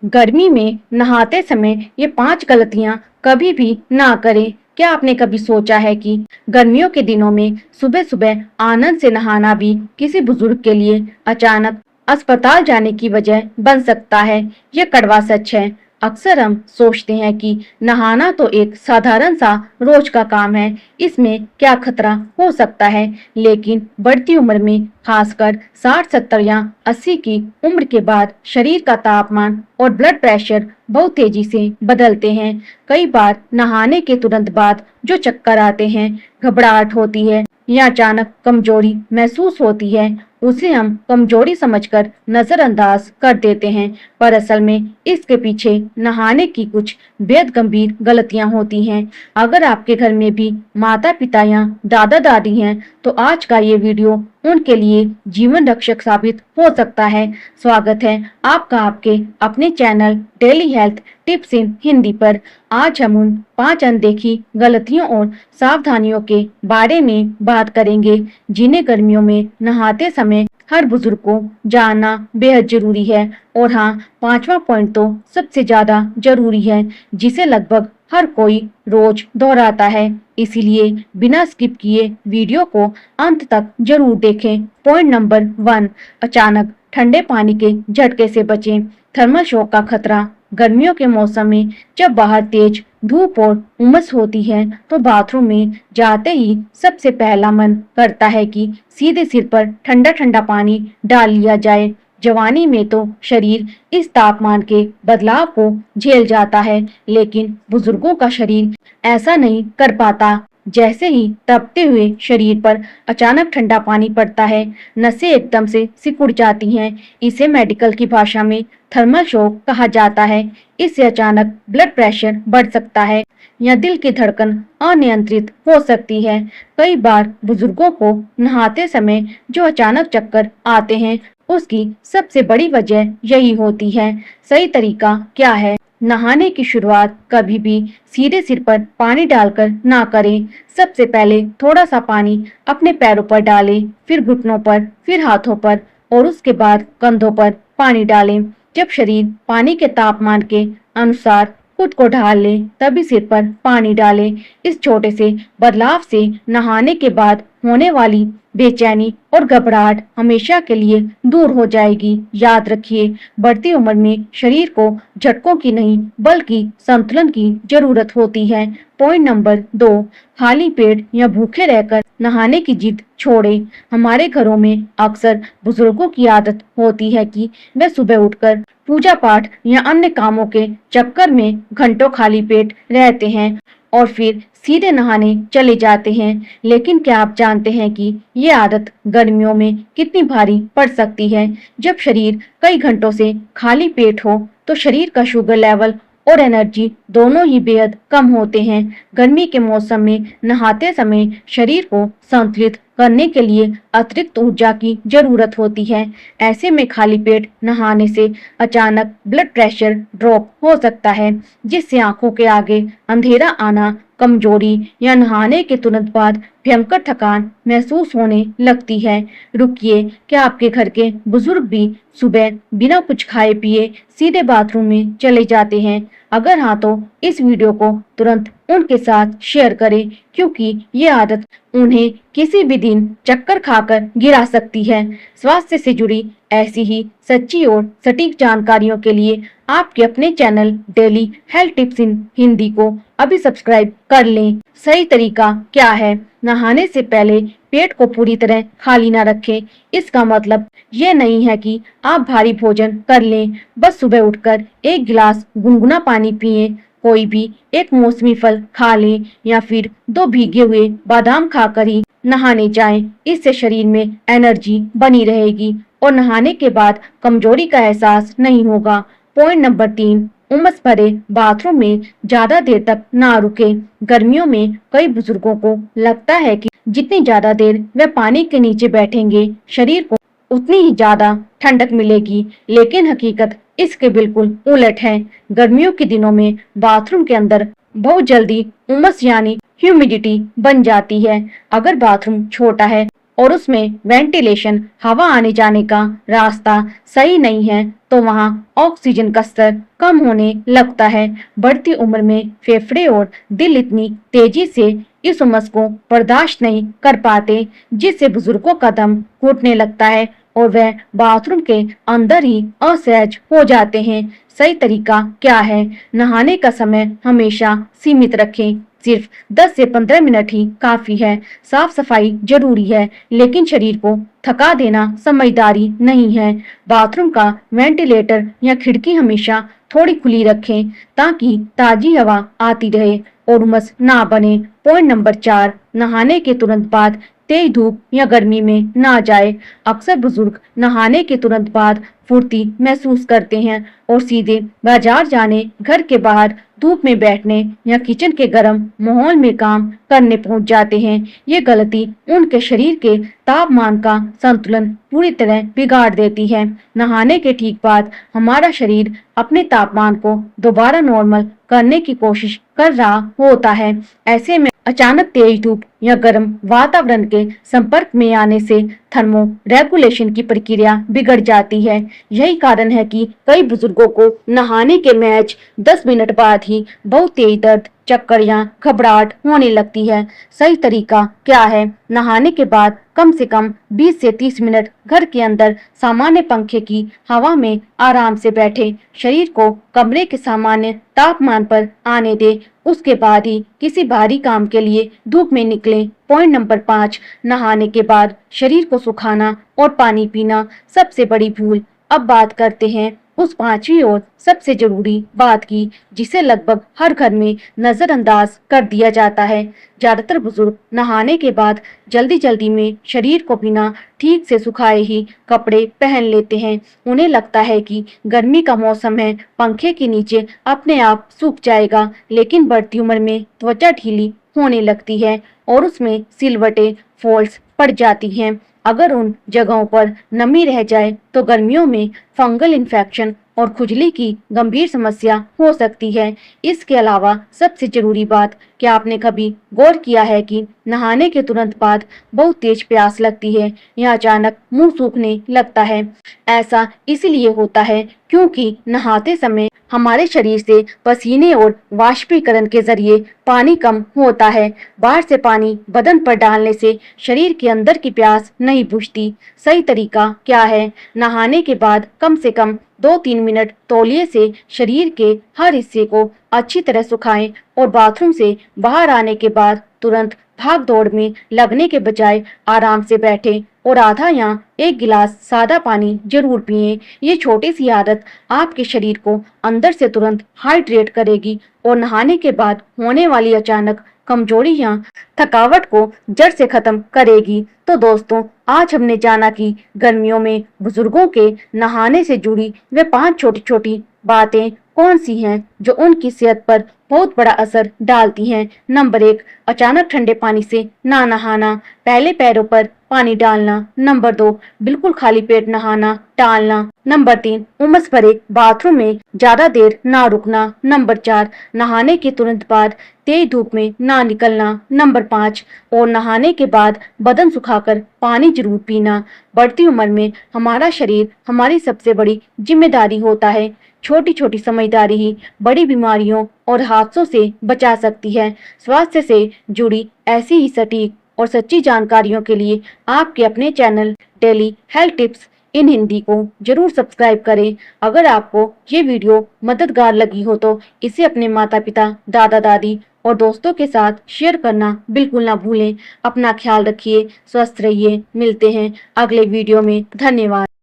गर्मी में नहाते समय ये 5 गलतियां कभी भी ना करें। क्या आपने कभी सोचा है कि गर्मियों के दिनों में सुबह-सुबह आनंद से नहाना भी किसी बुजुर्ग के लिए अचानक अस्पताल जाने की वजह बन सकता है? ये कड़वा सच है। अक्सर हम सोचते हैं कि नहाना तो एक साधारण सा रोज का काम है, इसमें क्या खतरा हो सकता है। लेकिन बढ़ती उम्र में, खासकर 60-70 या 80 की उम्र के बाद शरीर का तापमान और ब्लड प्रेशर बहुत तेजी से बदलते हैं। कई बार नहाने के तुरंत बाद जो चक्कर आते हैं, घबराहट होती है या अचानक कमजोरी महसूस होती है, उसे हम कमजोरी समझकर नजरअंदाज कर देते हैं। पर असल में इसके पीछे नहाने की कुछ बेहद गंभीर गलतियां होती हैं। अगर आपके घर में भी माता पिता या दादा दादी हैं, तो आज का ये वीडियो उनके लिए जीवन रक्षक साबित हो सकता है। स्वागत है आपका आपके अपने चैनल डेली हेल्थ टिप्स इन हिंदी पर। आज हम उन 5 अनदेखी गलतियों और सावधानियों के बारे में बात करेंगे, जिन्हें गर्मियों में नहाते समय हर बुजुर्ग को जानना बेहद जरूरी है। और हाँ, 5वां पॉइंट तो सबसे ज्यादा जरूरी है, जिसे लगभग हर कोई रोज दोहराता है। इसीलिए बिना स्किप किए वीडियो को अंत तक जरूर देखें। पॉइंट नंबर 1, अचानक ठंडे पानी के झटके से बचें। थर्मल शॉक का खतरा। गर्मियों के मौसम में जब बाहर तेज धूप और उमस होती है, तो बाथरूम में जाते ही सबसे पहला मन करता है कि सीधे सिर पर ठंडा ठंडा पानी डाल लिया जाए। जवानी में तो शरीर इस तापमान के बदलाव को झेल जाता है, लेकिन बुजुर्गों का शरीर ऐसा नहीं कर पाता। जैसे ही तपते हुए शरीर पर अचानक ठंडा पानी पड़ता है, नसें एकदम से सिकुड़ जाती हैं। इसे मेडिकल की भाषा में थर्मल शॉक कहा जाता है। इससे अचानक ब्लड प्रेशर बढ़ सकता है या दिल की धड़कन अनियंत्रित हो सकती है। कई बार बुजुर्गों को नहाते समय जो अचानक चक्कर आते हैं, उसकी सबसे बड़ी वजह यही होती है। सही तरीका क्या है? नहाने की शुरुआत कभी भी सीधे सिर पर पानी डालकर ना करें। सबसे पहले थोड़ा सा पानी अपने पैरों पर डालें, फिर घुटनों पर, फिर हाथों पर और उसके बाद कंधों पर पानी डालें। जब शरीर पानी के तापमान के अनुसार खुद को ढाल ले, तभी सिर पर पानी डालें। इस छोटे से बदलाव से नहाने के बाद होने वाली बेचैनी और घबराहट हमेशा के लिए दूर हो जाएगी। याद रखिए, बढ़ती उम्र में शरीर को झटकों की नहीं, बल्कि संतुलन की जरूरत होती है। पॉइंट नंबर 2, खाली पेट या भूखे रहकर नहाने की जिद छोड़ें। हमारे घरों में अक्सर बुजुर्गों की आदत होती है कि वे सुबह उठकर पूजा पाठ या अन्य कामों के चक्कर में घंटों खाली पेट रहते हैं और फिर सीधे नहाने चले जाते हैं। लेकिन क्या आप जानते हैं कि ये आदत गर्मियों में कितनी भारी पड़ सकती है? जब शरीर कई घंटों से खाली पेट हो, तो शरीर का शुगर लेवल और एनर्जी दोनों ही बेहद कम होते हैं। गर्मी के मौसम में नहाते समय शरीर को संतुलित करने के लिए अतिरिक्त ऊर्जा की जरूरत होती है। ऐसे में खाली पेट नहाने से अचानक ब्लड प्रेशर ड्रॉप हो सकता है, जिससे आंखों के आगे अंधेरा आना, कमजोरी या नहाने के तुरंत बाद भयंकर थकान महसूस होने लगती है। रुकिए, क्या आपके घर के बुजुर्ग भी सुबह बिना कुछ खाए पिए सीधे बाथरूम में चले जाते हैं? अगर हाँ, तो इस वीडियो को तुरंत उनके साथ शेयर करें, क्योंकि ये आदत उन्हें किसी भी दिन चक्कर खाकर गिरा सकती है। स्वास्थ्य से जुड़ी ऐसी ही सच्ची और सटीक जानकारियों के लिए आपके अपने चैनल डेली हेल्थ टिप्स इन हिंदी को अभी सब्सक्राइब कर लें। सही तरीका क्या है? नहाने से पहले पेट को पूरी तरह खाली ना रखें। इसका मतलब ये नहीं है कि आप भारी भोजन कर लें। बस सुबह उठकर 1 गिलास गुनगुना पानी पिएं, कोई भी एक मौसमी फल खा लें या फिर 2 भीगे हुए बादाम खाकर ही नहाने जाएं। इससे शरीर में एनर्जी बनी रहेगी और नहाने के बाद कमजोरी का एहसास नहीं होगा। पॉइंट नंबर 3, उमस भरे बाथरूम में ज्यादा देर तक ना रुके। गर्मियों में कई बुजुर्गों को लगता है कि जितनी ज्यादा देर वे पानी के नीचे बैठेंगे, शरीर को उतनी ही ज्यादा ठंडक मिलेगी। लेकिन हकीकत इसके बिल्कुल उलट है। गर्मियों के दिनों में बाथरूम के अंदर बहुत जल्दी उमस यानी ह्यूमिडिटी बन जाती है। अगर बाथरूम छोटा है और उसमें वेंटिलेशन, हवा आने जाने का रास्ता सही नहीं है, तो वहाँ ऑक्सीजन का स्तर कम होने लगता है। बढ़ती उम्र में फेफड़े और दिल इतनी तेजी से इस उमस को बर्दाश्त नहीं कर पाते, जिससे बुजुर्गों का दम घुटने लगता है और वह बाथरूम के अंदर ही असहज हो जाते हैं। सही तरीका क्या है? नहाने का समय हमेशा सीमित रखें। सिर्फ 10 से 15 मिनट ही काफी है। साफ सफाई जरूरी है, लेकिन शरीर को थका देना समझदारी नहीं है। बाथरूम का वेंटिलेटर या खिड़की हमेशा थोड़ी खुली रखें ताकि ताजी हवा आती रहे और उमस ना बने। पॉइंट नंबर 4, नहाने के तुरंत बाद तेज धूप या गर्मी में ना जाए। अक्सर बुजुर्ग नहाने के तुरंत बाद फुर्ती महसूस करते हैं और सीधे बाजार जाने, घर के बाहर धूप में बैठने या किचन के गर्म माहौल में काम करने पहुंच जाते हैं। ये गलती उनके शरीर के तापमान का संतुलन पूरी तरह बिगाड़ देती है। नहाने के ठीक बाद हमारा शरीर अपने तापमान को दोबारा नॉर्मल करने की कोशिश कर रहा होता है। ऐसे में अचानक तेज धूप या गर्म वातावरण के संपर्क में आने से थर्मो रेगुलेशन की प्रक्रिया बिगड़ जाती है। यही कारण है कि कई बुजुर्गों को नहाने के मैच 10 मिनट बाद ही बहुत तेज दर्द, चक्कर या घबराहट होने लगती है। सही तरीका क्या है? नहाने के बाद कम से कम 20 से 30 मिनट घर के अंदर सामान्य पंखे की हवा में आराम से बैठे। शरीर को कमरे के सामान्य तापमान पर आने दे, उसके बाद ही किसी भारी काम के लिए धूप में निकलें। पॉइंट नंबर 5, नहाने के बाद शरीर को सुखाना और पानी पीना सबसे बड़ी भूल। अब बात करते हैं उस 5वीं और सबसे जरूरी बात की, जिसे लगभग हर घर में नजरअंदाज कर दिया जाता है। ज्यादातर बुजुर्ग नहाने के बाद जल्दी जल्दी में शरीर को बिना ठीक से सुखाए ही कपड़े पहन लेते हैं। उन्हें लगता है कि गर्मी का मौसम है, पंखे के नीचे अपने आप सूख जाएगा, लेकिन बढ़ती उम्र में त्वचा ढीली होने लगती है और उसमें सिलवटें, फॉल्स पड़ जाती हैं। अगर उन जगहों पर नमी रह जाए तो गर्मियों में फंगल इन्फेक्शन और खुजली की गंभीर समस्या हो सकती है। इसके अलावा सबसे जरूरी बात, क्या आपने कभी गौर किया है कि नहाने के तुरंत बाद बहुत तेज प्यास लगती है या अचानक मुंह सूखने लगता है? ऐसा इसलिए होता है क्योंकि नहाते समय हमारे शरीर से पसीने और वाष्पीकरण के जरिए पानी कम होता है। बाहर से पानी बदन पर डालने से शरीर के अंदर की प्यास नहीं बुझती। सही तरीका क्या है? नहाने के बाद कम से कम 2-3 मिनट तौलिए से शरीर के हर हिस्से को अच्छी तरह सुखाएं और बाथरूम से बाहर आने के बाद तुरंत भाग दौड़ में लगने के बजाय आराम से बैठें और आधा या 1 गिलास सादा पानी जरूर पिएं। ये छोटी सी आदत आपके शरीर को अंदर से तुरंत हाइड्रेट करेगी और नहाने के बाद होने वाली अचानक कमजोरी या थकावट को जड़ से खत्म करेगी। तो दोस्तों, आज हमने जाना कि गर्मियों में बुजुर्गों के नहाने से जुड़ी वे 5 छोटी छोटी बातें कौन सी हैं जो उनकी सेहत पर बहुत बड़ा असर डालती हैं। नंबर 1, अचानक ठंडे पानी से ना नहाना, पहले पैरों पर पानी डालना। नंबर 2, बिल्कुल खाली पेट नहाना टालना। नंबर 3, उमस भरे बाथरूम में ज्यादा देर ना रुकना। नंबर 4, नहाने के तुरंत बाद तेज धूप में ना निकलना। नंबर 5, और नहाने के बाद बदन सुखाकर पानी जरूर पीना। बढ़ती उम्र में हमारा शरीर हमारी सबसे बड़ी जिम्मेदारी होता है। छोटी छोटी समझदारी ही बड़ी बीमारियों और हादसों से बचा सकती है। स्वास्थ्य से जुड़ी ऐसी ही सटीक और सच्ची जानकारियों के लिए आपके अपने चैनल डेली हेल्थ टिप्स इन हिंदी को जरूर सब्सक्राइब करें। अगर आपको ये वीडियो मददगार लगी हो तो इसे अपने माता पिता, दादा दादी और दोस्तों के साथ शेयर करना बिल्कुल ना भूलें। अपना ख्याल रखिए, स्वस्थ रहिए। मिलते हैं अगले वीडियो में। धन्यवाद।